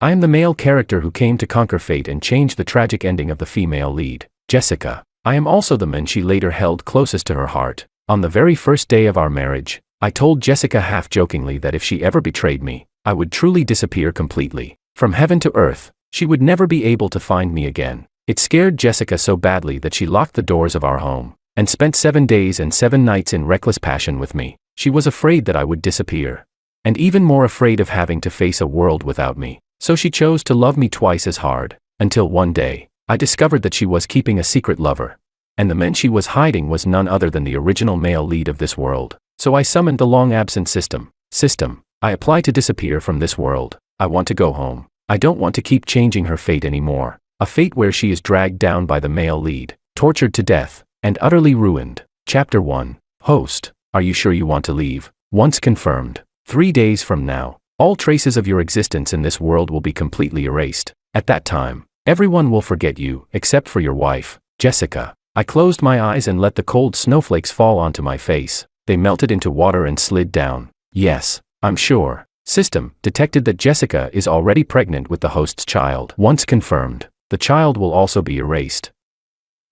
I am the male character who came to conquer fate and change the tragic ending of the female lead, Jessica. I am also the man she later held closest to her heart. On the very first day of our marriage, I told Jessica half-jokingly that if she ever betrayed me, I would truly disappear completely. From heaven to earth, she would never be able to find me again. It scared Jessica so badly that she locked the doors of our home and spent 7 days and 7 nights in reckless passion with me. She was afraid that I would disappear, and even more afraid of having to face a world without me. So she chose to love me twice as hard, until one day, I discovered that she was keeping a secret lover, and the man she was hiding was none other than the original male lead of this world. So I summoned the long-absent system. I apply to disappear from this world. I want to go home. I don't want to keep changing her fate anymore. A fate where she is dragged down by the male lead, tortured to death, and utterly ruined. Chapter 1. Host, are you sure you want to leave? Once confirmed, 3 days from now, all traces of your existence in this world will be completely erased. At that time, everyone will forget you, except for your wife, Jessica. I closed my eyes and let the cold snowflakes fall onto my face. They melted into water and slid down. Yes, I'm sure. System detected that Jessica is already pregnant with the host's child. Once confirmed, the child will also be erased.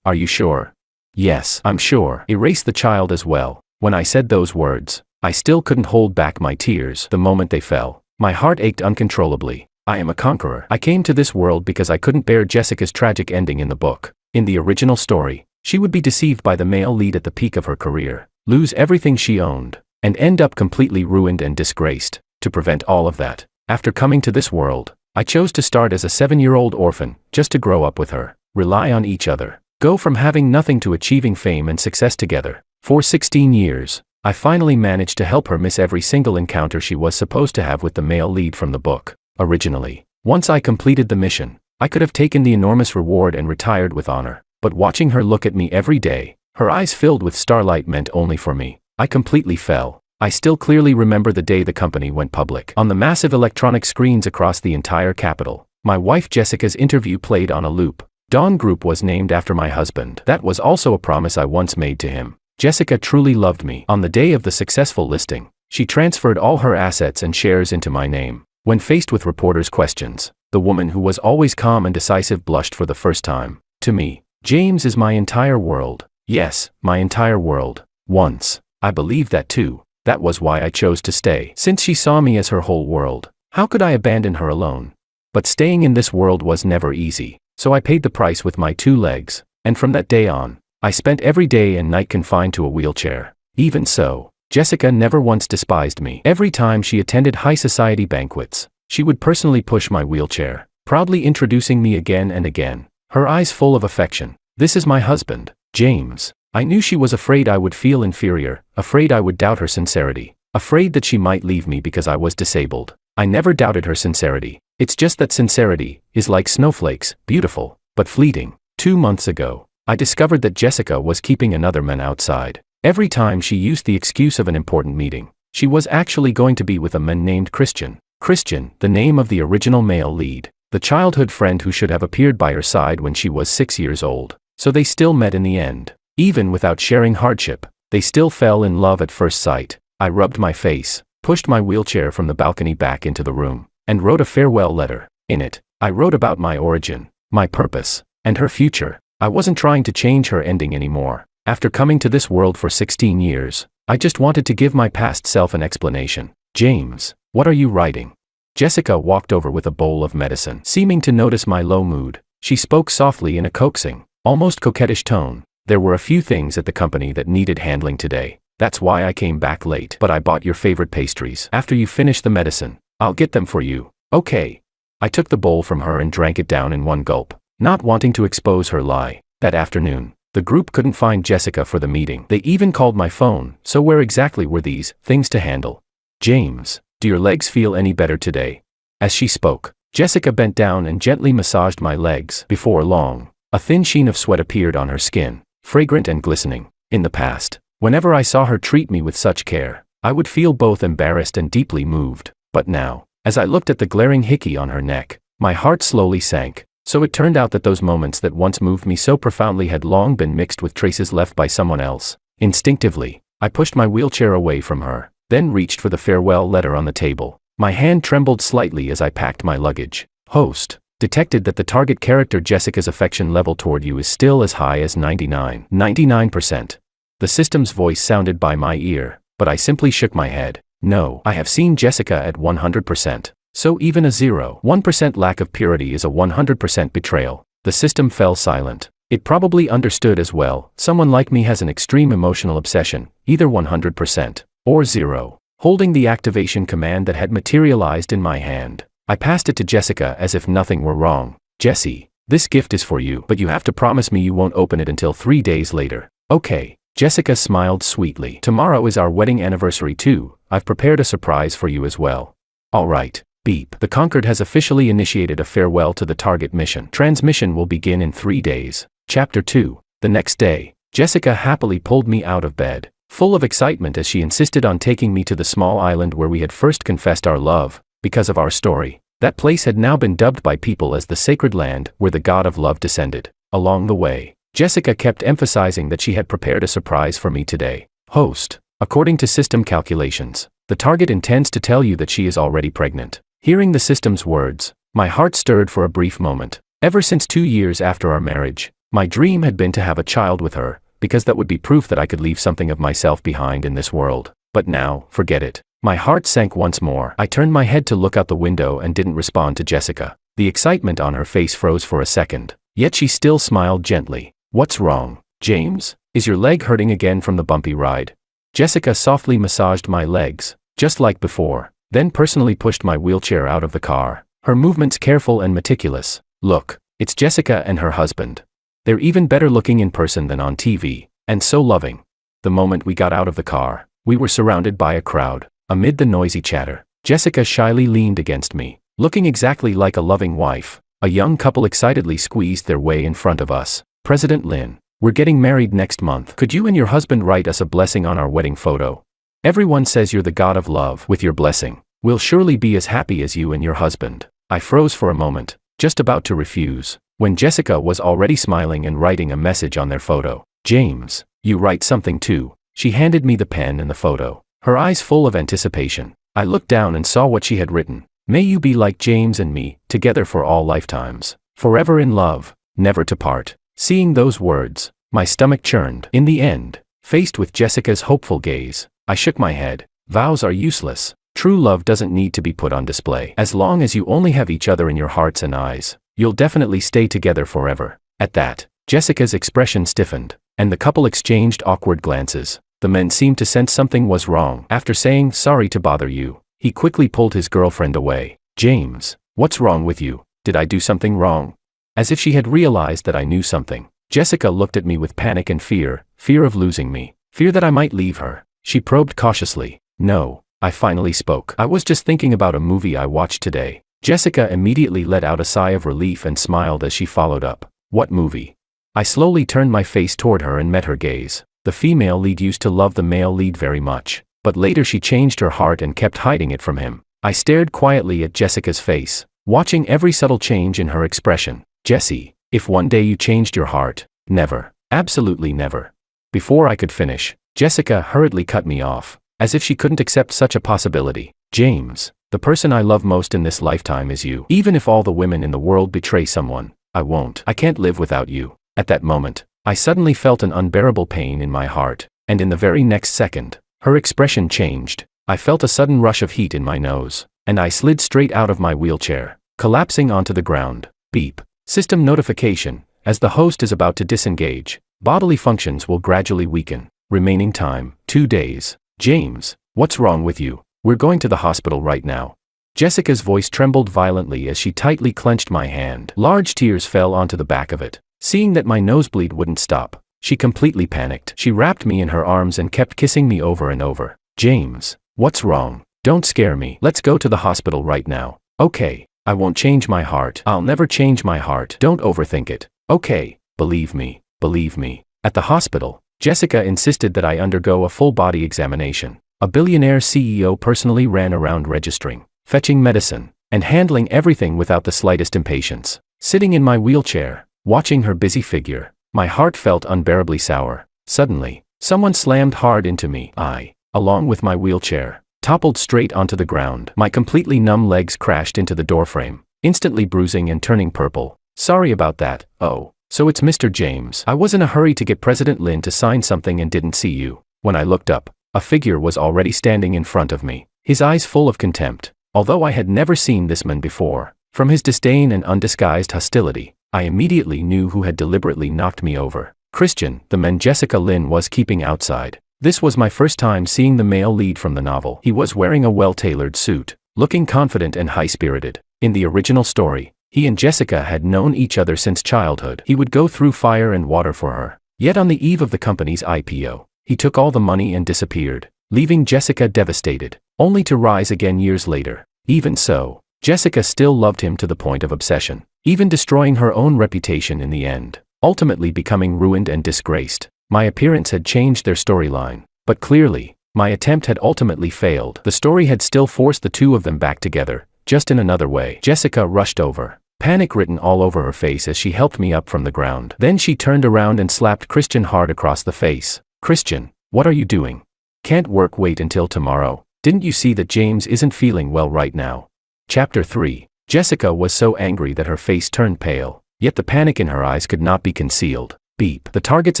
Are you sure? Yes, I'm sure. Erase the child as well. When I said those words, I still couldn't hold back my tears. The moment they fell, my heart ached uncontrollably. I am a conqueror. I came to this world because I couldn't bear Jessica's tragic ending in the book. In the original story, she would be deceived by the male lead at the peak of her career, lose everything she owned, and end up completely ruined and disgraced. To prevent all of that, after coming to this world, I chose to start as a 7-year-old orphan, just to grow up with her, rely on each other, go from having nothing to achieving fame and success together. For 16 years, I finally managed to help her miss every single encounter she was supposed to have with the male lead from the book. Originally, once I completed the mission, I could have taken the enormous reward and retired with honor, but watching her look at me every day, her eyes filled with starlight meant only for me. I completely fell. I still clearly remember the day the company went public. On the massive electronic screens across the entire capital, my wife Jessica's interview played on a loop. Dawn Group was named after my husband. That was also a promise I once made to him. Jessica truly loved me. On the day of the successful listing, she transferred all her assets and shares into my name. When faced with reporters' questions, the woman who was always calm and decisive blushed for the first time. To me, James is my entire world. Yes, my entire world. Once, I believed that too. That was why I chose to stay. Since she saw me as her whole world, how could I abandon her alone? But staying in this world was never easy, so I paid the price with my 2 legs, and from that day on, I spent every day and night confined to a wheelchair. Even so, Jessica never once despised me. Every time she attended high society banquets, she would personally push my wheelchair, proudly introducing me again and again, her eyes full of affection. This is my husband, James. I knew she was afraid I would feel inferior, afraid I would doubt her sincerity, afraid that she might leave me because I was disabled. I never doubted her sincerity. It's just that sincerity is like snowflakes, beautiful, but fleeting. 2 months ago, I discovered that Jessica was keeping another man outside. Every time she used the excuse of an important meeting, she was actually going to be with a man named Christian. Christian, the name of the original male lead, the childhood friend who should have appeared by her side when she was 6 years old. So they still met in the end. Even without sharing hardship, they still fell in love at first sight. I rubbed my face, pushed my wheelchair from the balcony back into the room, and wrote a farewell letter. In it, I wrote about my origin, my purpose, and her future. I wasn't trying to change her ending anymore. After coming to this world for 16 years, I just wanted to give my past self an explanation. James, what are you writing? Jessica walked over with a bowl of medicine. Seeming to notice my low mood, she spoke softly in a coaxing, almost coquettish tone. There were a few things at the company that needed handling today. That's why I came back late. But I bought your favorite pastries. After you finish the medicine, I'll get them for you. Okay. I took the bowl from her and drank it down in one gulp, not wanting to expose her lie. That afternoon, the group couldn't find Jessica for the meeting. They even called my phone, so where exactly were these things to handle? James, do your legs feel any better today? As she spoke, Jessica bent down and gently massaged my legs. Before long, a thin sheen of sweat appeared on her skin, fragrant and glistening. In the past, whenever I saw her treat me with such care, I would feel both embarrassed and deeply moved. But now, as I looked at the glaring hickey on her neck, my heart slowly sank. So it turned out that those moments that once moved me so profoundly had long been mixed with traces left by someone else. Instinctively, I pushed my wheelchair away from her, then reached for the farewell letter on the table. My hand trembled slightly as I packed my luggage. Host. Detected that the target character Jessica's affection level toward you is still as high as 99%. The system's voice sounded by my ear, but I simply shook my head. No, I have seen Jessica at 100%. So even a 0.1% lack of purity is a 100% betrayal. The system fell silent. It probably understood as well. Someone like me has an extreme emotional obsession, either 100% or 0. Holding the activation command that had materialized in my hand, I passed it to Jessica as if nothing were wrong. Jessie, this gift is for you, but you have to promise me you won't open it until 3 days later. Okay. Jessica smiled sweetly. Tomorrow is our wedding anniversary too. I've prepared a surprise for you as well. All right. Beep. The Conquered has officially initiated a farewell to the target mission. Transmission will begin in 3 days. Chapter 2. The next day, Jessica happily pulled me out of bed, full of excitement as she insisted on taking me to the small island where we had first confessed our love. Because of our story, that place had now been dubbed by people as the sacred land where the god of love descended. Along the way, Jessica kept emphasizing that she had prepared a surprise for me today. Host. According to system calculations, the target intends to tell you that she is already pregnant. Hearing the system's words, my heart stirred for a brief moment. Ever since 2 years after our marriage, my dream had been to have a child with her, because that would be proof that I could leave something of myself behind in this world. But now, forget it. My heart sank once more. I turned my head to look out the window and didn't respond to Jessica. The excitement on her face froze for a second, yet she still smiled gently. What's wrong, James? Is your leg hurting again from the bumpy ride? Jessica softly massaged my legs, just like before, then personally pushed my wheelchair out of the car, her movements careful and meticulous. Look, it's Jessica and her husband. They're even better looking in person than on TV, and so loving. The moment we got out of the car, we were surrounded by a crowd. Amid the noisy chatter, Jessica shyly leaned against me, looking exactly like a loving wife. A young couple excitedly squeezed their way in front of us. President Lin, we're getting married next month. Could you and your husband write us a blessing on our wedding photo? Everyone says you're the god of love. With your blessing, we'll surely be as happy as you and your husband. I froze for a moment, just about to refuse, when Jessica was already smiling and writing a message on their photo. James, you write something too. She handed me the pen and the photo, her eyes full of anticipation. I looked down and saw what she had written. May you be like James and me, together for all lifetimes, forever in love, never to part. Seeing those words, my stomach churned. In the end, faced with Jessica's hopeful gaze, I shook my head. Vows are useless. True love doesn't need to be put on display. As long as you only have each other in your hearts and eyes, you'll definitely stay together forever. At that, Jessica's expression stiffened, and the couple exchanged awkward glances. The man seemed to sense something was wrong. After saying, "Sorry to bother you," he quickly pulled his girlfriend away. James, what's wrong with you? Did I do something wrong? As if she had realized that I knew something, Jessica looked at me with panic and fear of losing me, fear that I might leave her. She probed cautiously. No, I finally spoke. I was just thinking about a movie I watched today. Jessica immediately let out a sigh of relief and smiled as she followed up. What movie? I slowly turned my face toward her and met her gaze. The female lead used to love the male lead very much, but later she changed her heart and kept hiding it from him. I stared quietly at Jessica's face, watching every subtle change in her expression. Jessie, if one day you changed your heart, never, absolutely never. Before I could finish, Jessica hurriedly cut me off, as if she couldn't accept such a possibility. James, the person I love most in this lifetime is you. Even if all the women in the world betray someone, I won't. I can't live without you. At that moment, I suddenly felt an unbearable pain in my heart, and in the very next second, her expression changed. I felt a sudden rush of heat in my nose, and I slid straight out of my wheelchair, collapsing onto the ground. Beep. System notification. As the host is about to disengage, bodily functions will gradually weaken. Remaining time, 2 days. James, what's wrong with you? We're going to the hospital right now. Jessica's voice trembled violently as she tightly clenched my hand. Large tears fell onto the back of it. Seeing that my nosebleed wouldn't stop, she completely panicked. She wrapped me in her arms and kept kissing me over and over. James, what's wrong? Don't scare me. Let's go to the hospital right now. Okay, I won't change my heart. I'll never change my heart. Don't overthink it. Okay, believe me, believe me. At the hospital, Jessica insisted that I undergo a full body examination. A billionaire CEO personally ran around registering, fetching medicine, and handling everything without the slightest impatience. Sitting in my wheelchair, watching her busy figure, my heart felt unbearably sour. Suddenly, someone slammed hard into me. I, along with my wheelchair, toppled straight onto the ground. My completely numb legs crashed into the doorframe. instantly bruising and turning purple. Sorry about that. Oh, so it's Mr. James. I was in a hurry to get President Lin to sign something and didn't see you. When I looked up, a figure was already standing in front of me, his eyes full of contempt. Although I had never seen this man before, from his disdain and undisguised hostility, I immediately knew who had deliberately knocked me over. Christian, the man Jessica Lin was keeping outside. This was my first time seeing the male lead from the novel. He was wearing a well-tailored suit, looking confident and high-spirited. In the original story, he and Jessica had known each other since childhood. He would go through fire and water for her. Yet on the eve of the company's IPO, he took all the money and disappeared, leaving Jessica devastated, only to rise again years later. Even so, Jessica still loved him to the point of obsession, even destroying her own reputation in the end, ultimately becoming ruined and disgraced. My appearance had changed their storyline, but clearly, my attempt had ultimately failed. The story had still forced the two of them back together, just in another way. Jessica rushed over, panic written all over her face as she helped me up from the ground. Then she turned around and slapped Christian hard across the face. Christian, what are you doing? Can't work wait until tomorrow. Didn't you see that James isn't feeling well right now? Chapter 3. Jessica was so angry that her face turned pale, yet the panic in her eyes could not be concealed. Beep. The target's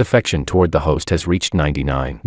affection toward the host has reached 999%.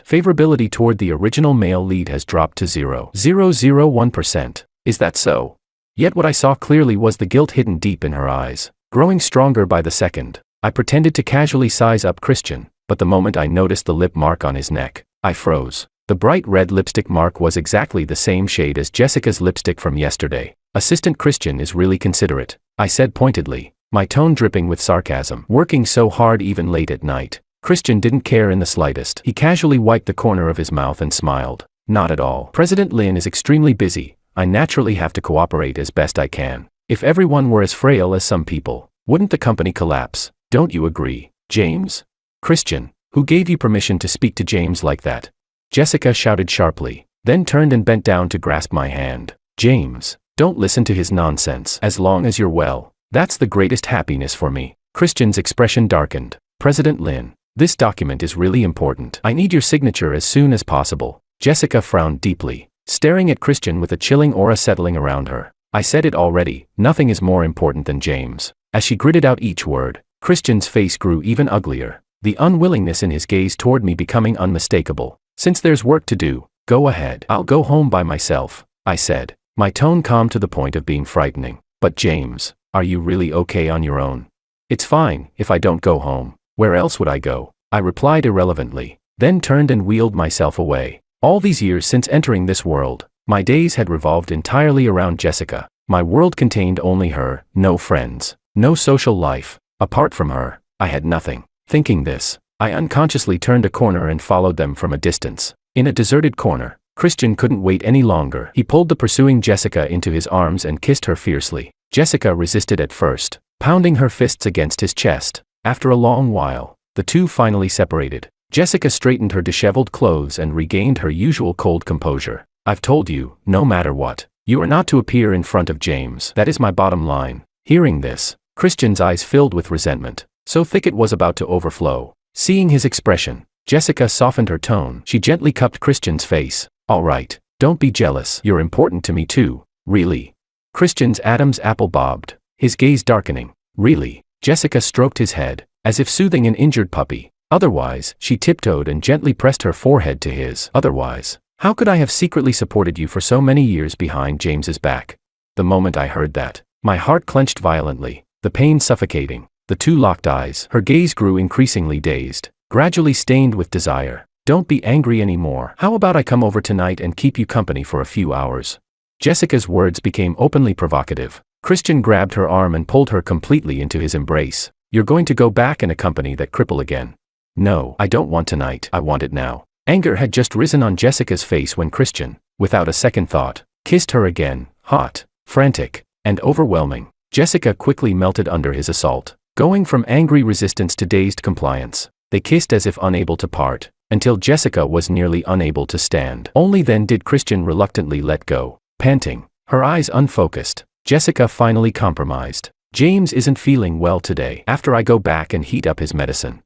Favorability toward the original male lead has dropped to 0.001%. Is that so? Yet what I saw clearly was the guilt hidden deep in her eyes, growing stronger by the second. I pretended to casually size up Christian, but the moment I noticed the lip mark on his neck, I froze. The bright red lipstick mark was exactly the same shade as Jessica's lipstick from yesterday. Assistant Christian is really considerate, I said pointedly, my tone dripping with sarcasm. Working so hard even late at night, Christian didn't care in the slightest. He casually wiped the corner of his mouth and smiled. Not at all. President Lin is extremely busy. I naturally have to cooperate as best I can. If everyone were as frail as some people, wouldn't the company collapse? Don't you agree, James? Christian, who gave you permission to speak to James like that? Jessica shouted sharply, then turned and bent down to grasp my hand. James, don't listen to his nonsense. As long as you're well, that's the greatest happiness for me. Christian's expression darkened. President Lin, this document is really important. I need your signature as soon as possible. Jessica frowned deeply, staring at Christian with a chilling aura settling around her. I said it already, nothing is more important than James. As she gritted out each word, Christian's face grew even uglier, the unwillingness in his gaze toward me becoming unmistakable. Since there's work to do, go ahead. I'll go home by myself, I said, my tone calm to the point of being frightening. But James, are you really okay on your own? It's fine, if I don't go home. Where else would I go? I replied irrelevantly, then turned and wheeled myself away. All these years since entering this world, my days had revolved entirely around Jessica. My world contained only her, no friends, no social life. Apart from her, I had nothing. Thinking this, I unconsciously turned a corner and followed them from a distance. In a deserted corner, Christian couldn't wait any longer. He pulled the pursuing Jessica into his arms and kissed her fiercely. Jessica resisted at first, pounding her fists against his chest. After a long while, the two finally separated. Jessica straightened her disheveled clothes and regained her usual cold composure. I've told you, no matter what, you are not to appear in front of James. That is my bottom line. Hearing this, Christian's eyes filled with resentment, so thick it was about to overflow. Seeing his expression, Jessica softened her tone. She gently cupped Christian's face. All right, don't be jealous. You're important to me too. Really? Christian's Adam's apple bobbed, his gaze darkening. Really? Jessica stroked his head, as if soothing an injured puppy. Otherwise, she tiptoed and gently pressed her forehead to his. Otherwise, how could I have secretly supported you for so many years behind James's back? The moment I heard that, my heart clenched violently, the pain suffocating. The two locked eyes. Her gaze grew increasingly dazed, gradually stained with desire. Don't be angry anymore. How about I come over tonight and keep you company for a few hours? Jessica's words became openly provocative. Christian grabbed her arm and pulled her completely into his embrace. You're going to go back in a company that cripple again? No, I don't want tonight. I want it now. Anger had just risen on Jessica's face when Christian, without a second thought, kissed her again, hot, frantic, and overwhelming. Jessica quickly melted under his assault, going from angry resistance to dazed compliance. They kissed as if unable to part, until Jessica was nearly unable to stand. Only then did Christian reluctantly let go. Panting, her eyes unfocused, Jessica finally compromised. James isn't feeling well today. After I go back and heat up his medicine,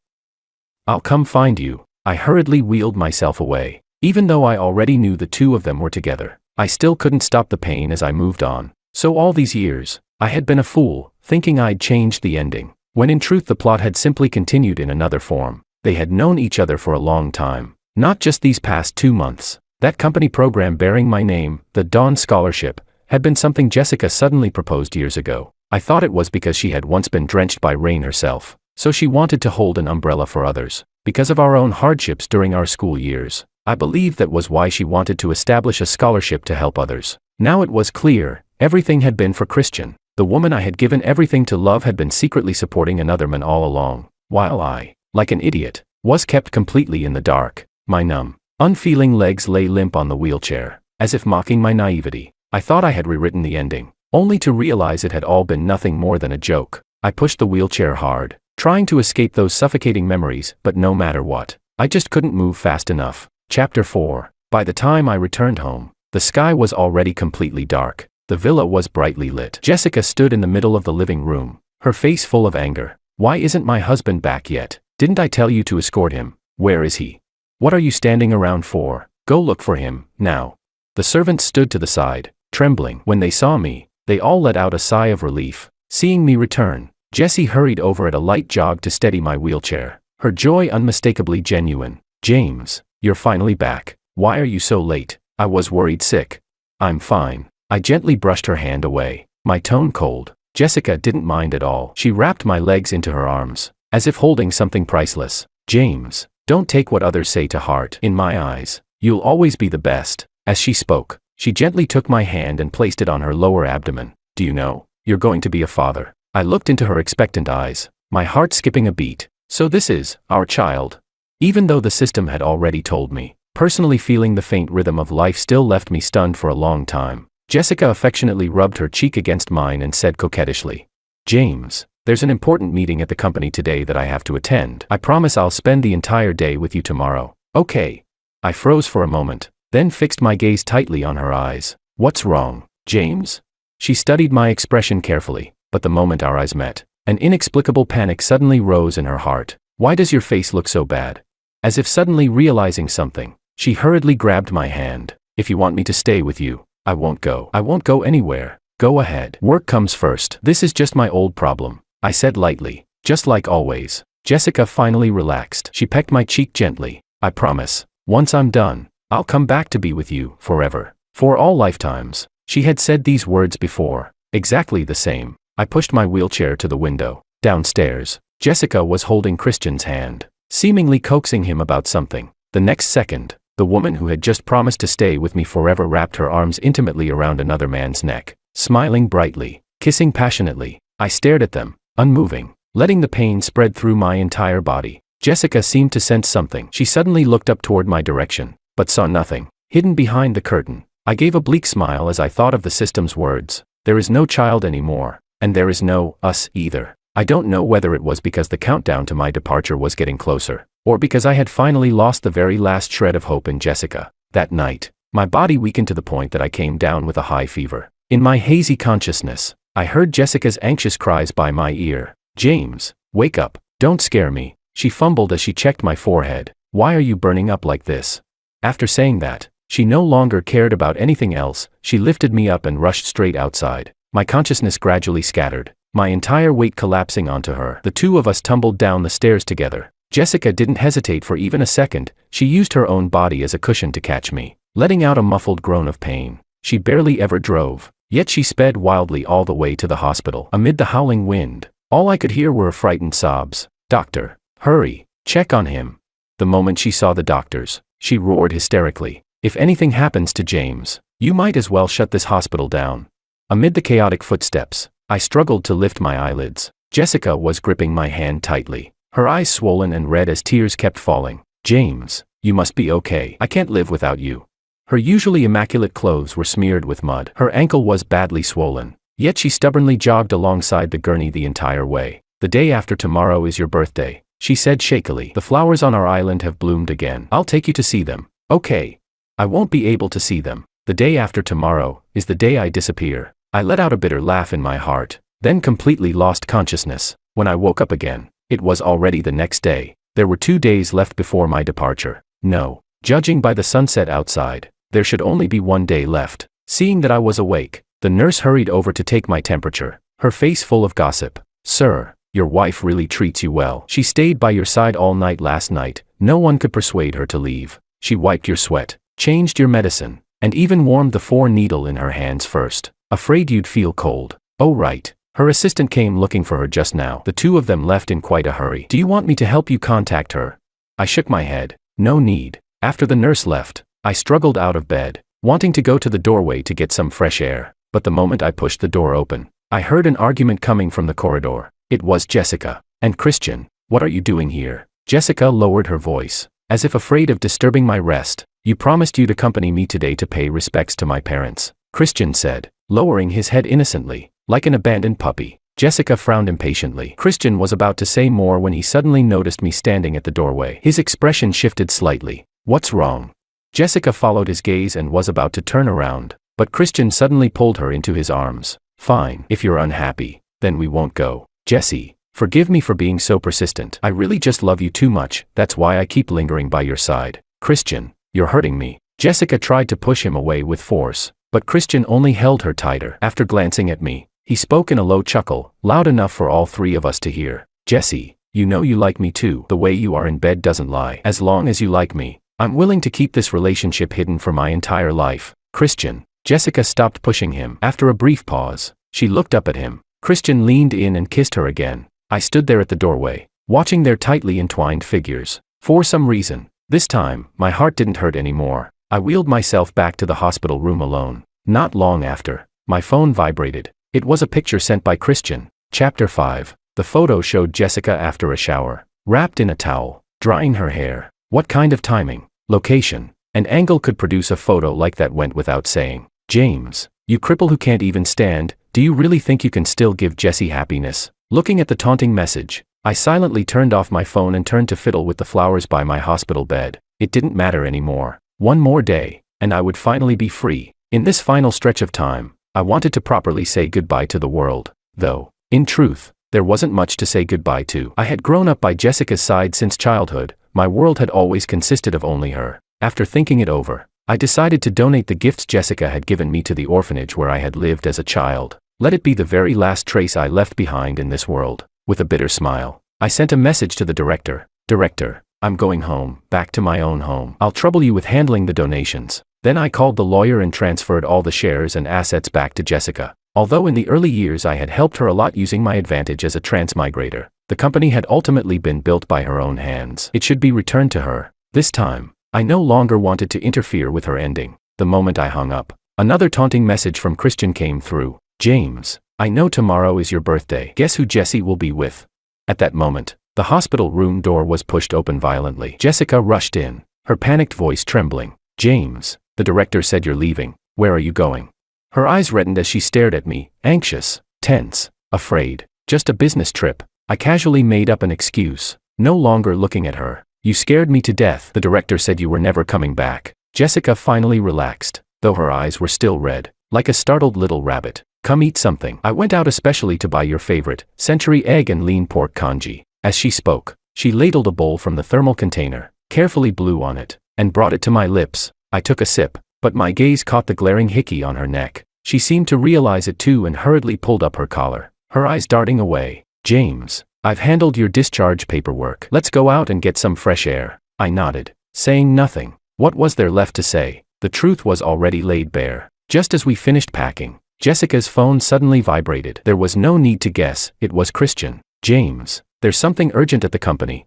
I'll come find you. I hurriedly wheeled myself away. Even though I already knew the two of them were together, I still couldn't stop the pain as I moved on. So all these years, I had been a fool, thinking I'd changed the ending, when in truth the plot had simply continued in another form. They had known each other for a long time, not just these past 2 months. That company program bearing my name, the Dawn Scholarship, had been something Jessica suddenly proposed years ago. I thought it was because she had once been drenched by rain herself, so she wanted to hold an umbrella for others. Because of our own hardships during our school years, I believe that was why she wanted to establish a scholarship to help others. Now it was clear, everything had been for Christian. The woman I had given everything to love had been secretly supporting another man all along, while I, like an idiot, was kept completely in the dark. My numb, unfeeling legs lay limp on the wheelchair, as if mocking my naivety. I thought I had rewritten the ending, only to realize it had all been nothing more than a joke. I pushed the wheelchair hard, trying to escape those suffocating memories, but no matter what, I just couldn't move fast enough. Chapter 4. By the time I returned home, the sky was already completely dark. The villa was brightly lit. Jessica stood in the middle of the living room, her face full of anger. Why isn't my husband back yet? Didn't I tell you to escort him? Where is he? What are you standing around for? Go look for him, now. The servants stood to the side, trembling. When they saw me, they all let out a sigh of relief. Seeing me return, Jessie hurried over at a light jog to steady my wheelchair, her joy unmistakably genuine. James, you're finally back. Why are you so late? I was worried sick. I'm fine. I gently brushed her hand away, my tone cold. Jessica didn't mind at all. She wrapped my legs into her arms, as if holding something priceless. James, don't take what others say to heart. In my eyes, you'll always be the best. As she spoke, she gently took my hand and placed it on her lower abdomen. Do you know, you're going to be a father? I looked into her expectant eyes, my heart skipping a beat. So this is our child. Even though the system had already told me, personally feeling the faint rhythm of life still left me stunned for a long time. Jessica affectionately rubbed her cheek against mine and said coquettishly, James, there's an important meeting at the company today that I have to attend. I promise I'll spend the entire day with you tomorrow. Okay. I froze for a moment, then fixed my gaze tightly on her eyes. What's wrong, James? She studied my expression carefully, but the moment our eyes met, an inexplicable panic suddenly rose in her heart. Why does your face look so bad? As if suddenly realizing something, she hurriedly grabbed my hand. If you want me to stay with you, I won't go. I won't go anywhere. Go ahead. Work comes first. This is just my old problem, I said lightly, just like always. Jessica finally relaxed. She pecked my cheek gently. I promise, once I'm done, I'll come back to be with you, forever. For all lifetimes. She had said these words before, exactly the same. I pushed my wheelchair to the window. Downstairs, Jessica was holding Christian's hand, seemingly coaxing him about something. The next second, the woman who had just promised to stay with me forever wrapped her arms intimately around another man's neck, smiling brightly, kissing passionately. I stared at them, unmoving, letting the pain spread through my entire body. Jessica seemed to sense something. She suddenly looked up toward my direction, but saw nothing. Hidden behind the curtain, I gave a bleak smile as I thought of the system's words. There is no child anymore, and there is no us either. I don't know whether it was because the countdown to my departure was getting closer, or because I had finally lost the very last shred of hope in Jessica. That night, my body weakened to the point that I came down with a high fever. In my hazy consciousness, I heard Jessica's anxious cries by my ear. James, wake up, don't scare me. She fumbled as she checked my forehead. Why are you burning up like this? After saying that, she no longer cared about anything else. She lifted me up and rushed straight outside. My consciousness gradually scattered, my entire weight collapsing onto her. The two of us tumbled down the stairs together. Jessica didn't hesitate for even a second. She used her own body as a cushion to catch me, letting out a muffled groan of pain. She barely ever drove, yet she sped wildly all the way to the hospital. Amid the howling wind, all I could hear were frightened sobs. Doctor, hurry, check on him. The moment she saw the doctors, she roared hysterically. If anything happens to James, you might as well shut this hospital down. Amid the chaotic footsteps, I struggled to lift my eyelids. Jessica was gripping my hand tightly, her eyes swollen and red as tears kept falling. James, you must be okay. I can't live without you. Her usually immaculate clothes were smeared with mud. Her ankle was badly swollen, yet she stubbornly jogged alongside the gurney the entire way. The day after tomorrow is your birthday, she said shakily. The flowers on our island have bloomed again. I'll take you to see them. Okay. I won't be able to see them. The day after tomorrow is the day I disappear. I let out a bitter laugh in my heart, then completely lost consciousness. When I woke up again, it was already the next day. There were 2 days left before my departure. No, judging by the sunset outside, there should only be 1 day left. Seeing that I was awake, The nurse hurried over to take my temperature, her face full of gossip. Sir, your wife really treats you well. She stayed by your side all night last night. No one could persuade her to leave. She wiped your sweat, changed your medicine, and even warmed the 4-needle in her hands first. Afraid you'd feel cold. Oh right. Her assistant came looking for her just now. The two of them left in quite a hurry. Do you want me to help you contact her? I shook my head. No need. After the nurse left, I struggled out of bed, wanting to go to the doorway to get some fresh air. But the moment I pushed the door open, I heard an argument coming from the corridor. It was Jessica and Christian. What are you doing here? Jessica lowered her voice, as if afraid of disturbing my rest. You promised you'd accompany me today to pay respects to my parents, Christian said, lowering his head innocently, like an abandoned puppy. Jessica frowned impatiently. Christian was about to say more when he suddenly noticed me standing at the doorway. His expression shifted slightly. What's wrong? Jessica followed his gaze and was about to turn around, but Christian suddenly pulled her into his arms. Fine, if you're unhappy, then we won't go. Jessie, forgive me for being so persistent. I really just love you too much, that's why I keep lingering by your side. Christian, you're hurting me. Jessica tried to push him away with force, but Christian only held her tighter. After glancing at me, he spoke in a low chuckle, loud enough for all three of us to hear. Jessie, you know you like me too. The way you are in bed doesn't lie. As long as you like me, I'm willing to keep this relationship hidden for my entire life. Christian. Jessica stopped pushing him. After a brief pause, she looked up at him. Christian leaned in and kissed her again. I stood there at the doorway, watching their tightly entwined figures. For some reason, this time, my heart didn't hurt anymore. I wheeled myself back to the hospital room alone. Not long after, my phone vibrated. It was a picture sent by Christian. Chapter 5. The photo showed Jessica after a shower, wrapped in a towel, drying her hair. What kind of timing, location, and angle could produce a photo like that went without saying. James, you cripple who can't even stand, do you really think you can still give Jessie happiness? Looking at the taunting message, I silently turned off my phone and turned to fiddle with the flowers by my hospital bed. It didn't matter anymore. One more day, and I would finally be free. In this final stretch of time, I wanted to properly say goodbye to the world, though, in truth, there wasn't much to say goodbye to. I had grown up by Jessica's side since childhood. My world had always consisted of only her. After thinking it over, I decided to donate the gifts Jessica had given me to the orphanage where I had lived as a child. Let it be the very last trace I left behind in this world. With a bitter smile, I sent a message to the director. Director, I'm going home, back to my own home. I'll trouble you with handling the donations. Then I called the lawyer and transferred all the shares and assets back to Jessica. Although in the early years I had helped her a lot using my advantage as a transmigrator, the company had ultimately been built by her own hands. It should be returned to her. This time, I no longer wanted to interfere with her ending. The moment I hung up, another taunting message from Christian came through. James, I know tomorrow is your birthday. Guess who Jessie will be with? At that moment, the hospital room door was pushed open violently. Jessica rushed in, her panicked voice trembling. James, the director said you're leaving. Where are you going? Her eyes reddened as she stared at me, anxious, tense, afraid. Just a business trip. I casually made up an excuse, no longer looking at her. You scared me to death. The director said you were never coming back. Jessica finally relaxed, though her eyes were still red, like a startled little rabbit. Come eat something. I went out especially to buy your favorite, century egg and lean pork congee. As she spoke, she ladled a bowl from the thermal container, carefully blew on it, and brought it to my lips. I took a sip, but my gaze caught the glaring hickey on her neck. She seemed to realize it too and hurriedly pulled up her collar, her eyes darting away. James, I've handled your discharge paperwork. Let's go out and get some fresh air. I nodded, saying nothing. What was there left to say? The truth was already laid bare. Just as we finished packing, Jessica's phone suddenly vibrated. There was no need to guess, it was Christian. James, there's something urgent at the company.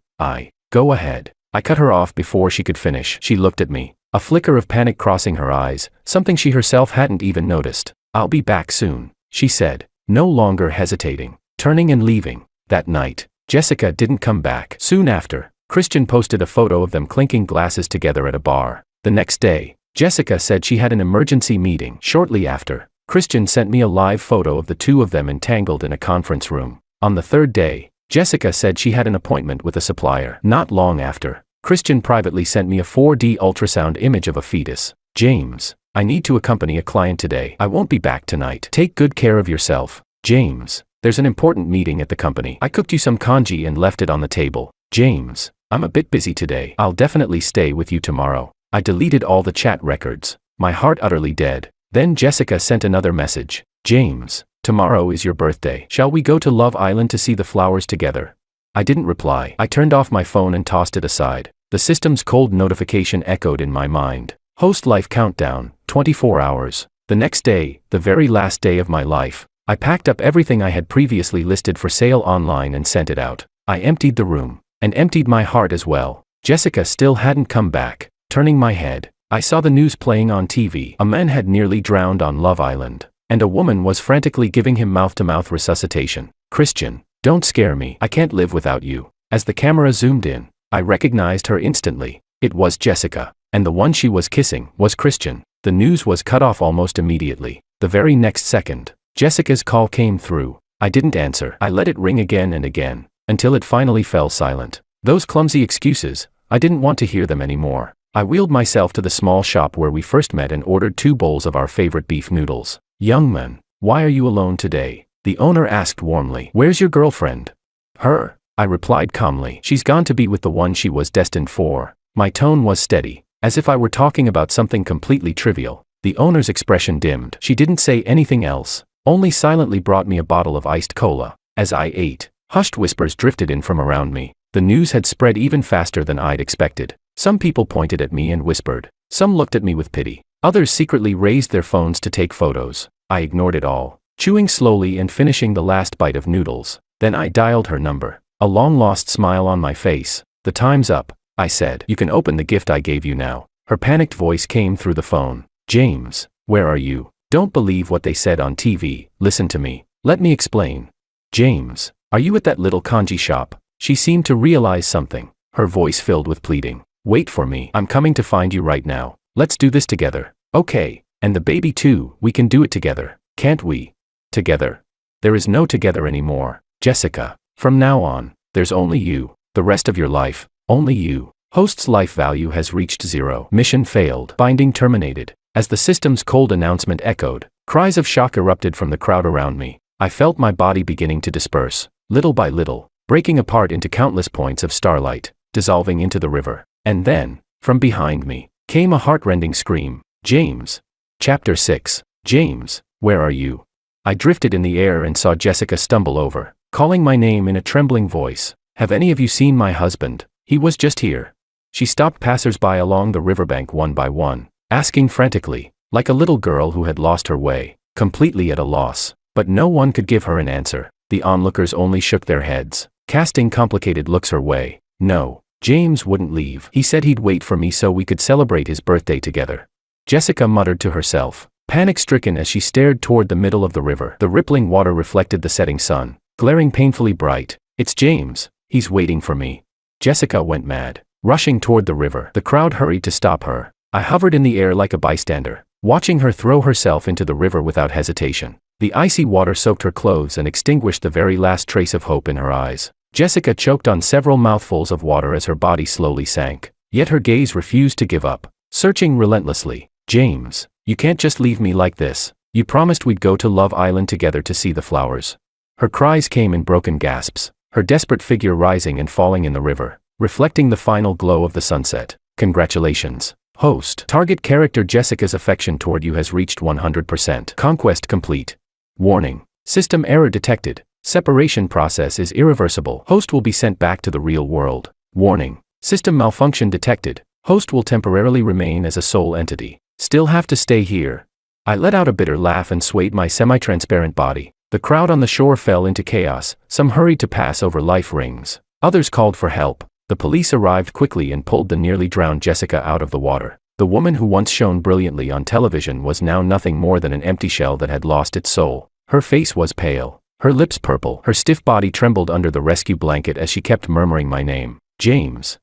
Go ahead. I cut her off before she could finish. She looked at me, a flicker of panic crossing her eyes, something she herself hadn't even noticed. I'll be back soon, she said, no longer hesitating, turning and leaving. That night, Jessica didn't come back. Soon after, Christian posted a photo of them clinking glasses together at a bar. The next day, Jessica said she had an emergency meeting. Shortly after, Christian sent me a live photo of the two of them entangled in a conference room. On the third day, Jessica said she had an appointment with a supplier. Not long after, Christian privately sent me a 4D ultrasound image of a fetus. James, I need to accompany a client today. I won't be back tonight. Take good care of yourself. James, there's an important meeting at the company. I cooked you some congee and left it on the table. James, I'm a bit busy today. I'll definitely stay with you tomorrow. I deleted all the chat records, my heart utterly dead. Then Jessica sent another message. James, tomorrow is your birthday. Shall we go to Love Island to see the flowers together? I didn't reply. I turned off my phone and tossed it aside. The system's cold notification echoed in my mind. Host life countdown, 24 hours. The next day, the very last day of my life, I packed up everything I had previously listed for sale online and sent it out. I emptied the room, and emptied my heart as well. Jessica still hadn't come back. Turning my head, I saw the news playing on TV. A man had nearly drowned on Love Island, and a woman was frantically giving him mouth-to-mouth resuscitation. Christian, don't scare me. I can't live without you. As the camera zoomed in, I recognized her instantly. It was Jessica, and the one she was kissing was Christian. The news was cut off almost immediately. The very next second, Jessica's call came through. I didn't answer. I let it ring again and again, until it finally fell silent. Those clumsy excuses, I didn't want to hear them anymore. I wheeled myself to the small shop where we first met and ordered 2 bowls of our favorite beef noodles. Young man, why are you alone today? The owner asked warmly. Where's your girlfriend? Her, I replied calmly. She's gone to be with the one she was destined for. My tone was steady, as if I were talking about something completely trivial. The owner's expression dimmed. She didn't say anything else, only silently brought me a bottle of iced cola. As I ate, hushed whispers drifted in from around me. The news had spread even faster than I'd expected. Some people pointed at me and whispered. Some looked at me with pity. Others secretly raised their phones to take photos. I ignored it all, chewing slowly and finishing the last bite of noodles. Then I dialed her number, a long-lost smile on my face. The time's up, I said. You can open the gift I gave you now. Her panicked voice came through the phone. James, where are you? Don't believe what they said on TV. Listen to me. Let me explain. James, are you at that little kanji shop? She seemed to realize something, her voice filled with pleading. Wait for me. I'm coming to find you right now. Let's do this together. Okay, and the baby too. We can do it together, can't we? Together. There is no together anymore, Jessica. From now on, there's only you. The rest of your life, only you. Host's life value has reached 0. Mission failed. Binding terminated. As the system's cold announcement echoed, cries of shock erupted from the crowd around me. I felt my body beginning to disperse, little by little, breaking apart into countless points of starlight, dissolving into the river. And then, from behind me, came a heart-rending scream. James. Chapter 6. James, where are you? I drifted in the air and saw Jessica stumble over, calling my name in a trembling voice. Have any of you seen my husband? He was just here. She stopped passers-by along the riverbank one by one, asking frantically, like a little girl who had lost her way, completely at a loss. But no one could give her an answer. The onlookers only shook their heads, casting complicated looks her way. No, James wouldn't leave. He said he'd wait for me so we could celebrate his birthday together. Jessica muttered to herself, panic-stricken as she stared toward the middle of the river. The rippling water reflected the setting sun, glaring painfully bright. It's James. He's waiting for me. Jessica went mad, rushing toward the river. The crowd hurried to stop her. I hovered in the air like a bystander, watching her throw herself into the river without hesitation. The icy water soaked her clothes and extinguished the very last trace of hope in her eyes. Jessica choked on several mouthfuls of water as her body slowly sank, yet her gaze refused to give up, searching relentlessly. James, you can't just leave me like this. You promised we'd go to Love Island together to see the flowers. Her cries came in broken gasps, her desperate figure rising and falling in the river, reflecting the final glow of the sunset. Congratulations, host. Target character Jessica's affection toward you has reached 100%. Conquest complete. Warning. System error detected. Separation process is irreversible. Host will be sent back to the real world. Warning. System malfunction detected. Host will temporarily remain as a sole entity. Still have to stay here. I let out a bitter laugh and swayed my semi-transparent body. The crowd on the shore fell into chaos. Some hurried to pass over life rings. Others called for help. The police arrived quickly and pulled the nearly drowned Jessica out of the water. The woman who once shone brilliantly on television was now nothing more than an empty shell that had lost its soul. Her face was pale, her lips purple, her stiff body trembled under the rescue blanket as she kept murmuring my name. James.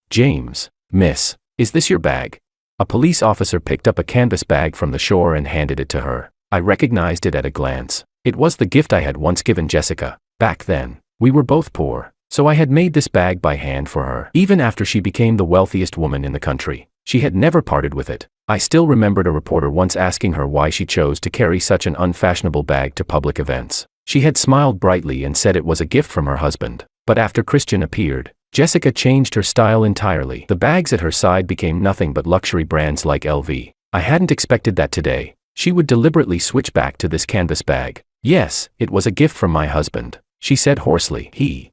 James. Miss, is this your bag? A police officer picked up a canvas bag from the shore and handed it to her. I recognized it at a glance. It was the gift I had once given Jessica. Back then, we were both poor, so I had made this bag by hand for her. Even after she became the wealthiest woman in the country, she had never parted with it. I still remembered a reporter once asking her why she chose to carry such an unfashionable bag to public events. She had smiled brightly and said it was a gift from her husband. But after Christian appeared, Jessica changed her style entirely. The bags at her side became nothing but luxury brands like LV. I hadn't expected that today. She would deliberately switch back to this canvas bag. Yes, it was a gift from my husband, she said hoarsely.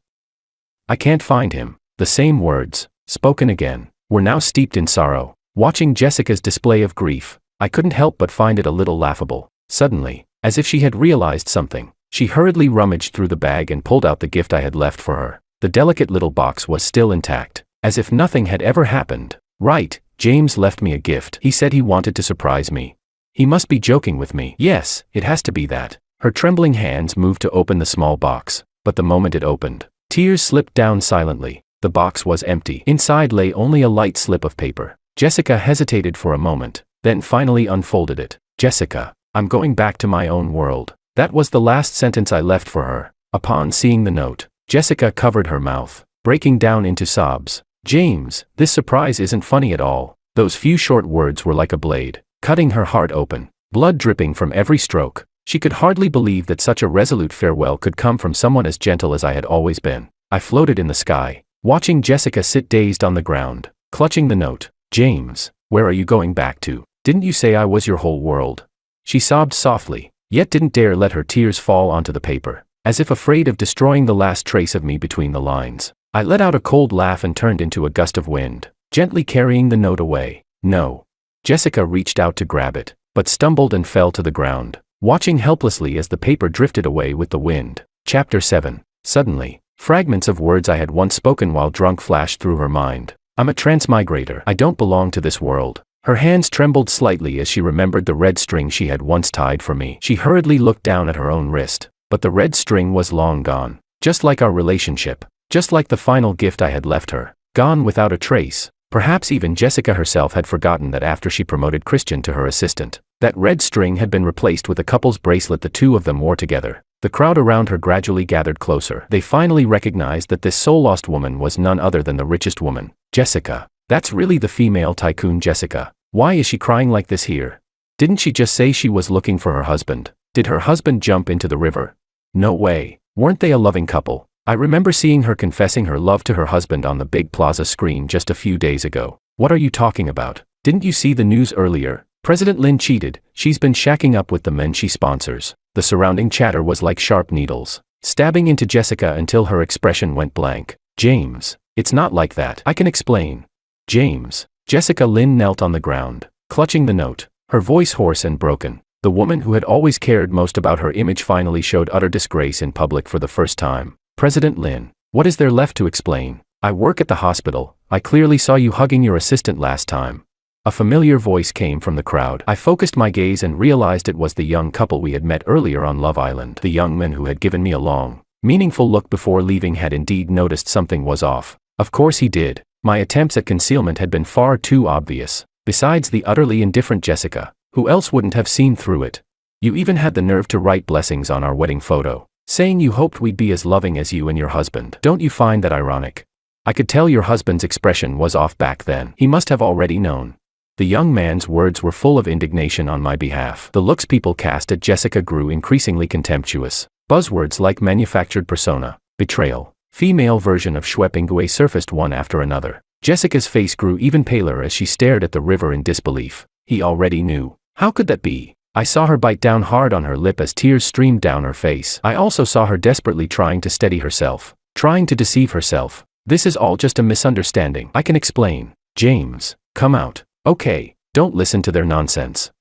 I can't find him. The same words, spoken again, were now steeped in sorrow. Watching Jessica's display of grief, I couldn't help but find it a little laughable. Suddenly, as if she had realized something, she hurriedly rummaged through the bag and pulled out the gift I had left for her. The delicate little box was still intact, as if nothing had ever happened. Right, James left me a gift. He said he wanted to surprise me. He must be joking with me. Yes, it has to be that. Her trembling hands moved to open the small box, but the moment it opened, tears slipped down silently. The box was empty. Inside lay only a light slip of paper. Jessica hesitated for a moment, then finally unfolded it. Jessica, I'm going back to my own world. That was the last sentence I left for her. Upon seeing the note, Jessica covered her mouth, breaking down into sobs. James, this surprise isn't funny at all. Those few short words were like a blade, cutting her heart open, blood dripping from every stroke. She could hardly believe that such a resolute farewell could come from someone as gentle as I had always been. I floated in the sky, watching Jessica sit dazed on the ground, clutching the note. James, where are you going back to? Didn't you say I was your whole world? She sobbed softly, yet didn't dare let her tears fall onto the paper, as if afraid of destroying the last trace of me between the lines. I let out a cold laugh and turned into a gust of wind, gently carrying the note away. No. Jessica reached out to grab it, but stumbled and fell to the ground, watching helplessly as the paper drifted away with the wind. Chapter 7. Suddenly, fragments of words I had once spoken while drunk flashed through her mind. I'm a transmigrator. I don't belong to this world. Her hands trembled slightly as she remembered the red string she had once tied for me. She hurriedly looked down at her own wrist, but the red string was long gone. Just like our relationship. Just like the final gift I had left her. Gone without a trace. Perhaps even Jessica herself had forgotten that after she promoted Christian to her assistant, that red string had been replaced with a couple's bracelet the two of them wore together. The crowd around her gradually gathered closer. They finally recognized that this soul-lost woman was none other than the richest woman. Jessica. That's really the female tycoon Jessica. Why is she crying like this here? Didn't she just say she was looking for her husband? Did her husband jump into the river? No way. Weren't they a loving couple? I remember seeing her confessing her love to her husband on the big plaza screen just a few days ago. What are you talking about? Didn't you see the news earlier? President Lin cheated. She's been shacking up with the men she sponsors. The surrounding chatter was like sharp needles, stabbing into Jessica until her expression went blank. James, it's not like that. I can explain. James. Jessica Lin knelt on the ground, clutching the note, her voice hoarse and broken. The woman who had always cared most about her image finally showed utter disgrace in public for the first time. President Lin, what is there left to explain? I work at the hospital. I clearly saw you hugging your assistant last time. A familiar voice came from the crowd. I focused my gaze and realized it was the young couple we had met earlier on Love Island. The young man who had given me a long, meaningful look before leaving had indeed noticed something was off. Of course he did. My attempts at concealment had been far too obvious. Besides the utterly indifferent Jessica, who else wouldn't have seen through it? You even had the nerve to write blessings on our wedding photo, saying you hoped we'd be as loving as you and your husband. Don't you find that ironic? I could tell your husband's expression was off back then. He must have already known. The young man's words were full of indignation on my behalf. The looks people cast at Jessica grew increasingly contemptuous. Buzzwords like manufactured persona, betrayal, female version of Schweppingue surfaced one after another. Jessica's face grew even paler as she stared at the river in disbelief. He already knew. How could that be? I saw her bite down hard on her lip as tears streamed down her face. I also saw her desperately trying to steady herself, trying to deceive herself. This is all just a misunderstanding. I can explain. James, come out. Okay, don't listen to their nonsense.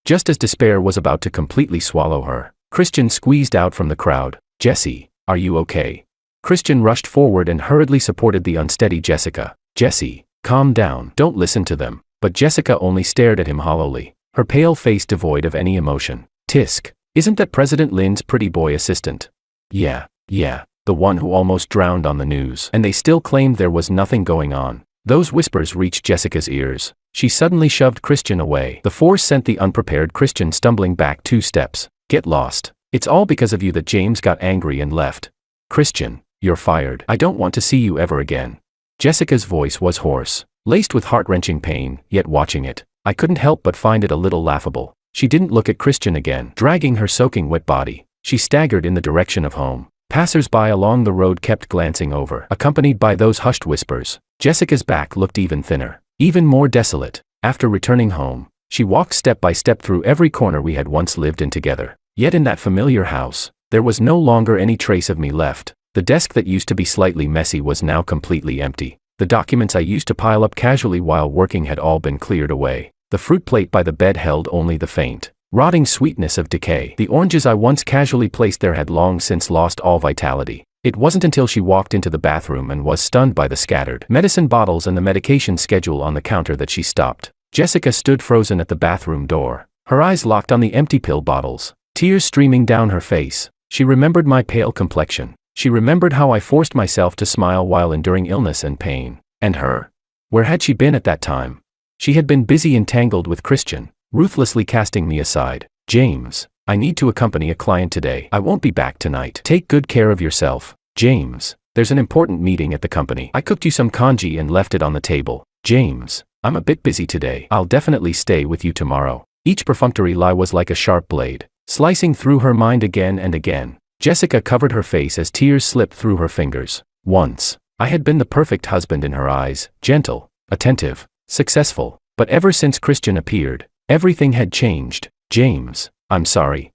Just as despair was about to completely swallow her, Christian squeezed out from the crowd. Jessie, are you okay? Christian rushed forward and hurriedly supported the unsteady Jessica. Jessie, calm down. Don't listen to them. But Jessica only stared at him hollowly, her pale face devoid of any emotion. Tisk, isn't that President Lin's pretty boy assistant? Yeah, the one who almost drowned on the news. And they still claimed there was nothing going on. Those whispers reached Jessica's ears. She suddenly shoved Christian away. The force sent the unprepared Christian stumbling back 2 steps. Get lost. It's all because of you that James got angry and left. Christian, you're fired. I don't want to see you ever again. Jessica's voice was hoarse, laced with heart-wrenching pain, yet watching it, I couldn't help but find it a little laughable. She didn't look at Christian again. Dragging her soaking wet body, she staggered in the direction of home. Passers-by along the road kept glancing over, accompanied by those hushed whispers. Jessica's back looked even thinner, even more desolate. After returning home, She walked step by step through every corner we had once lived in together. Yet in that familiar house, there was no longer any trace of me left. The desk that used to be slightly messy was now completely empty. The documents I used to pile up casually while working had all been cleared away. The fruit plate by the bed held only the faint, rotting sweetness of decay. The oranges I once casually placed there had long since lost all vitality. It wasn't until she walked into the bathroom and was stunned by the scattered medicine bottles and the medication schedule on the counter that she stopped. Jessica stood frozen at the bathroom door, her eyes locked on the empty pill bottles, tears streaming down her face. She remembered my pale complexion. She remembered how I forced myself to smile while enduring illness and pain. And her? Where had she been at that time? She had been busy entangled with Christian, ruthlessly casting me aside. James, I need to accompany a client today. I won't be back tonight. Take good care of yourself. James, there's an important meeting at the company. I cooked you some congee and left it on the table. James, I'm a bit busy today. I'll definitely stay with you tomorrow. Each perfunctory lie was like a sharp blade, slicing through her mind again and again. Jessica covered her face as tears slipped through her fingers. Once, I had been the perfect husband in her eyes, gentle, attentive, successful. But ever since Christian appeared, everything had changed. James, I'm sorry.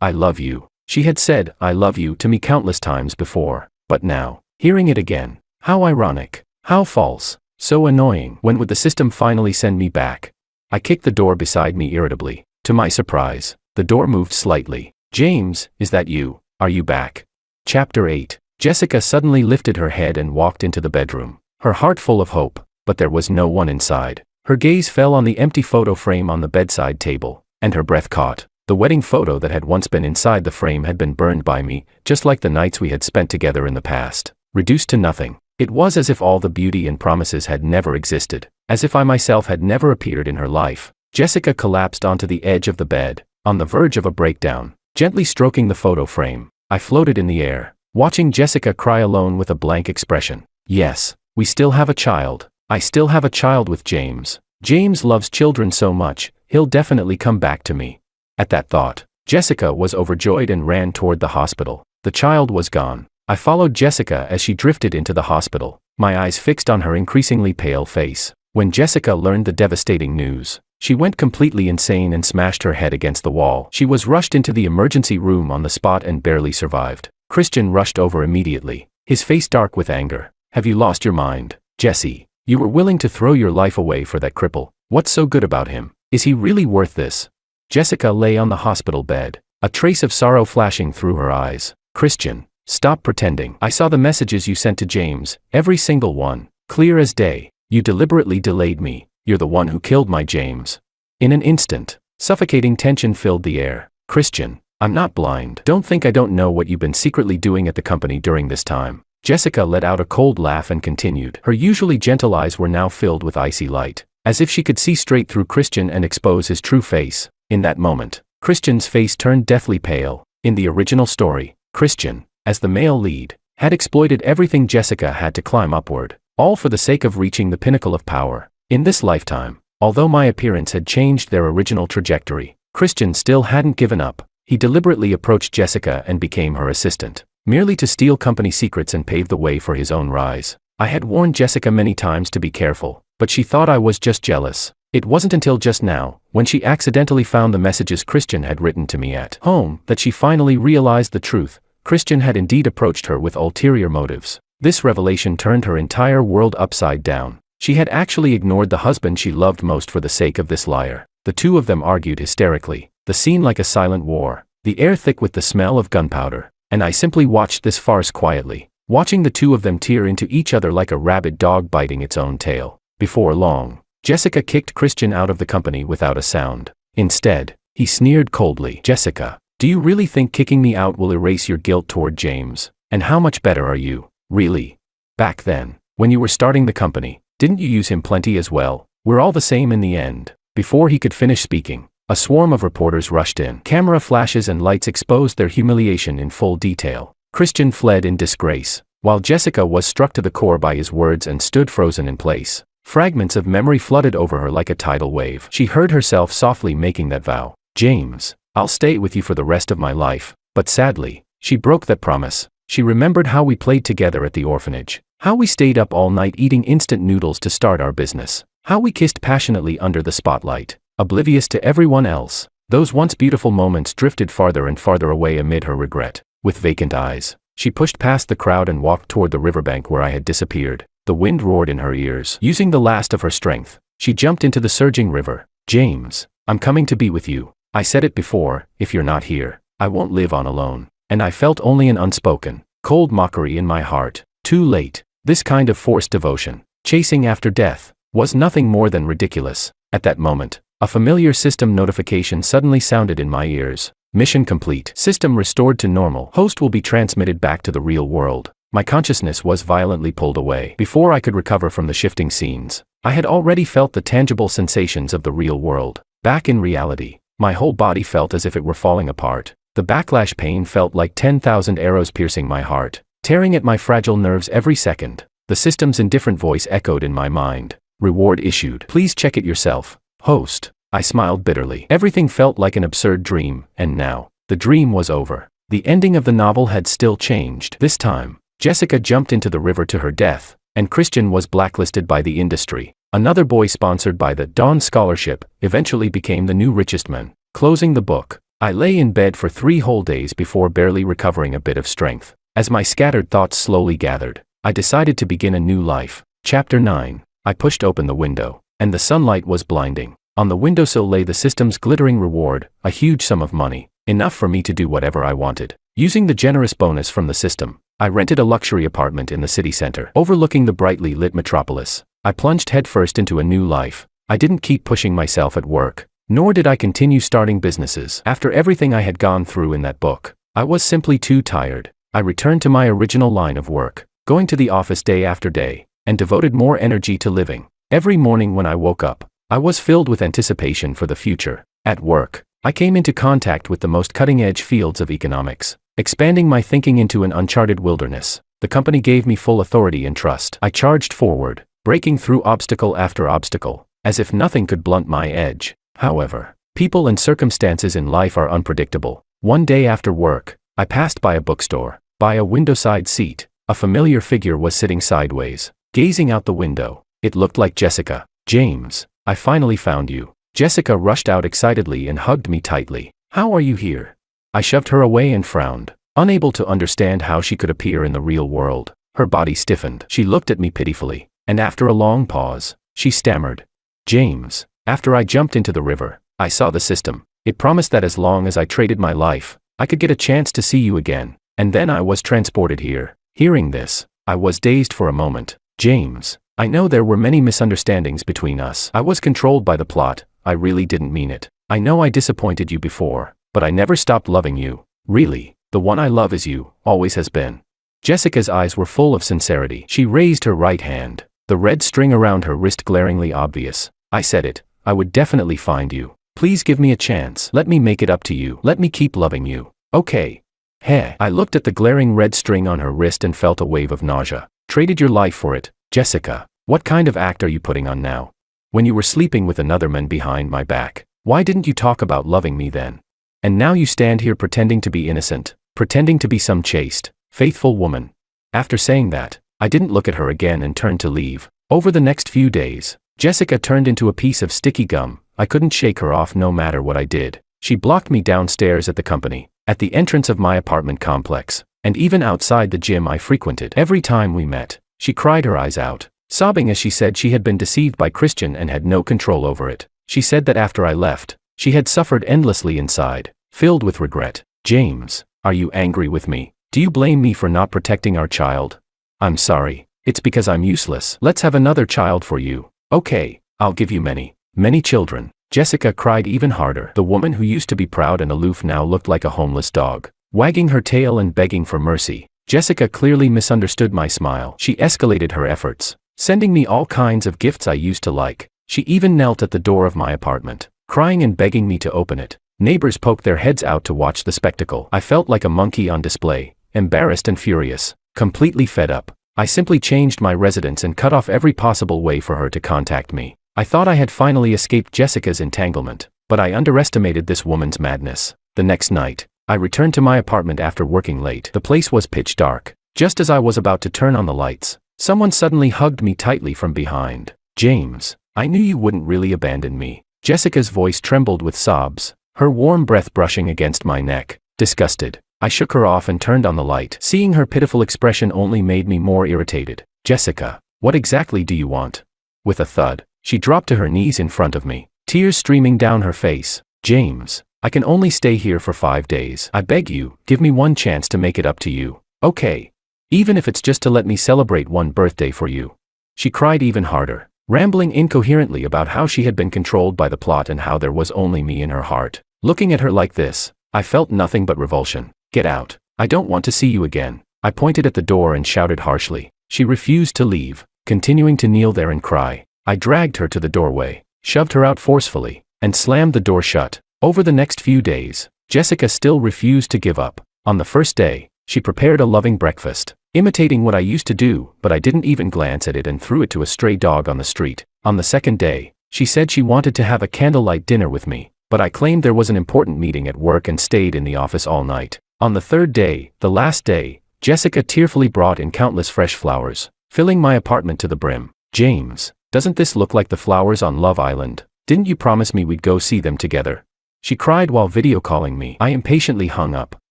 I love you. She had said, I love you to me countless times before. But now, hearing it again, how ironic, how false, so annoying. When would the system finally send me back? I kicked the door beside me irritably. To my surprise, the door moved slightly. James, is that you? Are you back? Chapter 8. Jessica suddenly lifted her head and walked into the bedroom, her heart full of hope, but there was no one inside. Her gaze fell on the empty photo frame on the bedside table, and her breath caught. The wedding photo that had once been inside the frame had been burned by me, just like the nights we had spent together in the past. Reduced to nothing. It was as if all the beauty and promises had never existed, as if I myself had never appeared in her life. Jessica collapsed onto the edge of the bed, on the verge of a breakdown. Gently stroking the photo frame, I floated in the air, watching Jessica cry alone with a blank expression. Yes, we still have a child. I still have a child with James. James loves children so much, he'll definitely come back to me. At that thought, Jessica was overjoyed and ran toward the hospital. The child was gone. I followed Jessica as she drifted into the hospital, my eyes fixed on her increasingly pale face. When Jessica learned the devastating news, she went completely insane and smashed her head against the wall. She was rushed into the emergency room on the spot and barely survived. Christian rushed over immediately, his face dark with anger. Have you lost your mind, Jessie? You were willing to throw your life away for that cripple. What's so good about him? Is he really worth this? Jessica lay on the hospital bed, a trace of sorrow flashing through her eyes. Christian, stop pretending. I saw the messages you sent to James, every single one, clear as day. You deliberately delayed me. You're the one who killed my James. In an instant, suffocating tension filled the air. Christian, I'm not blind. Don't think I don't know what you've been secretly doing at the company during this time. Jessica let out a cold laugh and continued. Her usually gentle eyes were now filled with icy light, as if she could see straight through Christian and expose his true face. In that moment, Christian's face turned deathly pale. In the original story, Christian, as the male lead, had exploited everything Jessica had to climb upward, all for the sake of reaching the pinnacle of power. In this lifetime, although my appearance had changed their original trajectory, Christian still hadn't given up. He deliberately approached Jessica and became her assistant, merely to steal company secrets and pave the way for his own rise. I had warned Jessica many times to be careful, but she thought I was just jealous. It wasn't until just now, when she accidentally found the messages Christian had written to me at home, that she finally realized the truth. Christian had indeed approached her with ulterior motives. This revelation turned her entire world upside down. She had actually ignored the husband she loved most for the sake of this liar. The two of them argued hysterically, the scene like a silent war, the air thick with the smell of gunpowder, and I simply watched this farce quietly, watching the two of them tear into each other like a rabid dog biting its own tail. Before long, Jessica kicked Christian out of the company without a sound. Instead, he sneered coldly. Jessica, do you really think kicking me out will erase your guilt toward James? And how much better are you, really? Back then, when you were starting the company, didn't you use him plenty as well? We're all the same in the end. Before he could finish speaking, a swarm of reporters rushed in. Camera flashes and lights exposed their humiliation in full detail. Christian fled in disgrace, while Jessica was struck to the core by his words and stood frozen in place. Fragments of memory flooded over her like a tidal wave. She heard herself softly making that vow. James, I'll stay with you for the rest of my life. But sadly, she broke that promise. She remembered how we played together at the orphanage, how we stayed up all night eating instant noodles to start our business, how we kissed passionately under the spotlight. oblivious to everyone else. Those once beautiful moments drifted farther and farther away amid her regret. With vacant eyes, she pushed past the crowd and walked toward the riverbank where I had disappeared. The wind roared in her ears. Using the last of her strength, she jumped into the surging river. James, I'm coming to be with you. I said it before, if you're not here, I won't live on alone. And I felt only an unspoken, cold mockery in my heart. Too late. This kind of forced devotion, chasing after death, was nothing more than ridiculous. At that moment, a familiar system notification suddenly sounded in my ears. Mission complete. System restored to normal. Host will be transmitted back to the real world. My consciousness was violently pulled away. Before I could recover from the shifting scenes, I had already felt the tangible sensations of the real world. Back in reality, my whole body felt as if it were falling apart. The backlash pain felt like 10,000 arrows piercing my heart, tearing at my fragile nerves every second. The system's indifferent voice echoed in my mind. Reward issued. Please check it yourself, host. I smiled bitterly. Everything felt like an absurd dream, and now, the dream was over. The ending of the novel had still changed. This time, Jessica jumped into the river to her death, and Christian was blacklisted by the industry. Another boy sponsored by the Dawn Scholarship eventually became the new richest man. Closing the book, I lay in bed for 3 whole days before barely recovering a bit of strength. As my scattered thoughts slowly gathered, I decided to begin a new life. Chapter 9. I pushed open the window, and the sunlight was blinding. On the windowsill lay the system's glittering reward, a huge sum of money, enough for me to do whatever I wanted. Using the generous bonus from the system, I rented a luxury apartment in the city center, overlooking the brightly lit metropolis. I plunged headfirst into a new life. I didn't keep pushing myself at work, nor did I continue starting businesses. After everything I had gone through in that book, I was simply too tired. I returned to my original line of work, going to the office day after day, and devoted more energy to living. Every morning when I woke up, I was filled with anticipation for the future. At work, I came into contact with the most cutting-edge fields of economics, expanding my thinking into an uncharted wilderness. The company gave me full authority and trust. I charged forward, breaking through obstacle after obstacle, as if nothing could blunt my edge. However, people and circumstances in life are unpredictable. One day after work, I passed by a bookstore. By a windowside seat, a familiar figure was sitting sideways, gazing out the window. It looked like Jessica. James, I finally found you. Jessica rushed out excitedly and hugged me tightly. How are you here? I shoved her away and frowned, unable to understand how she could appear in the real world. Her body stiffened. She looked at me pitifully, and after a long pause, she stammered. James, after I jumped into the river, I saw the system. It promised that as long as I traded my life, I could get a chance to see you again, and then I was transported here. Hearing this, I was dazed for a moment. James, I know there were many misunderstandings between us. I was controlled by the plot. I really didn't mean it. I know I disappointed you before, but I never stopped loving you. Really, the one I love is you, always has been. Jessica's eyes were full of sincerity. She raised her right hand, the red string around her wrist glaringly obvious. I said it. I would definitely find you. Please give me a chance. Let me make it up to you. Let me keep loving you. Okay. Heh. I looked at the glaring red string on her wrist and felt a wave of nausea. Traded your life for it, Jessica. What kind of act are you putting on now? When you were sleeping with another man behind my back, why didn't you talk about loving me then? And now you stand here pretending to be innocent, pretending to be some chaste, faithful woman. After saying that, I didn't look at her again and turned to leave. Over the next few days, Jessica turned into a piece of sticky gum. I couldn't shake her off no matter what I did. She blocked me downstairs at the company, at the entrance of my apartment complex, and even outside the gym I frequented. Every time we met, she cried her eyes out, sobbing as she said she had been deceived by Christian and had no control over it. She said that after I left, she had suffered endlessly inside, filled with regret. James, are you angry with me? Do you blame me for not protecting our child? I'm sorry. It's because I'm useless. Let's have another child for you. Okay, I'll give you many, many children. Jessica cried even harder. The woman who used to be proud and aloof now looked like a homeless dog, wagging her tail and begging for mercy. Jessica clearly misunderstood my smile. She escalated her efforts, sending me all kinds of gifts I used to like. She even knelt at the door of my apartment, crying and begging me to open it. Neighbors poked their heads out to watch the spectacle. I felt like a monkey on display, embarrassed and furious, completely fed up. I simply changed my residence and cut off every possible way for her to contact me. I thought I had finally escaped Jessica's entanglement, but I underestimated this woman's madness. The next night, I returned to my apartment after working late. The place was pitch dark. Just as I was about to turn on the lights, someone suddenly hugged me tightly from behind. James, I knew you wouldn't really abandon me. Jessica's voice trembled with sobs, her warm breath brushing against my neck. Disgusted, I shook her off and turned on the light. Seeing her pitiful expression only made me more irritated. Jessica, what exactly do you want? With a thud, she dropped to her knees in front of me, tears streaming down her face. James, I can only stay here for 5 days. I beg you, give me one chance to make it up to you. Okay. Even if it's just to let me celebrate one birthday for you. She cried even harder, rambling incoherently about how she had been controlled by the plot and how there was only me in her heart. Looking at her like this, I felt nothing but revulsion. Get out. I don't want to see you again. I pointed at the door and shouted harshly. She refused to leave, continuing to kneel there and cry. I dragged her to the doorway, shoved her out forcefully, and slammed the door shut. Over the next few days, Jessica still refused to give up. On the first day, she prepared a loving breakfast, imitating what I used to do, but I didn't even glance at it and threw it to a stray dog on the street. On the second day, she said she wanted to have a candlelight dinner with me, but I claimed there was an important meeting at work and stayed in the office all night. On the third day, the last day, Jessica tearfully brought in countless fresh flowers, filling my apartment to the brim. James, doesn't this look like the flowers on Love Island? Didn't you promise me we'd go see them together? She cried while video calling me. I impatiently hung up.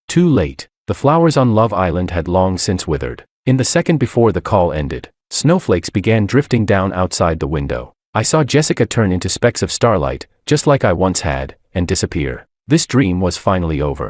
Too late. The flowers on Love Island had long since withered. In the second before the call ended, snowflakes began drifting down outside the window. I saw Jessica turn into specks of starlight, just like I once had, and disappear. This dream was finally over.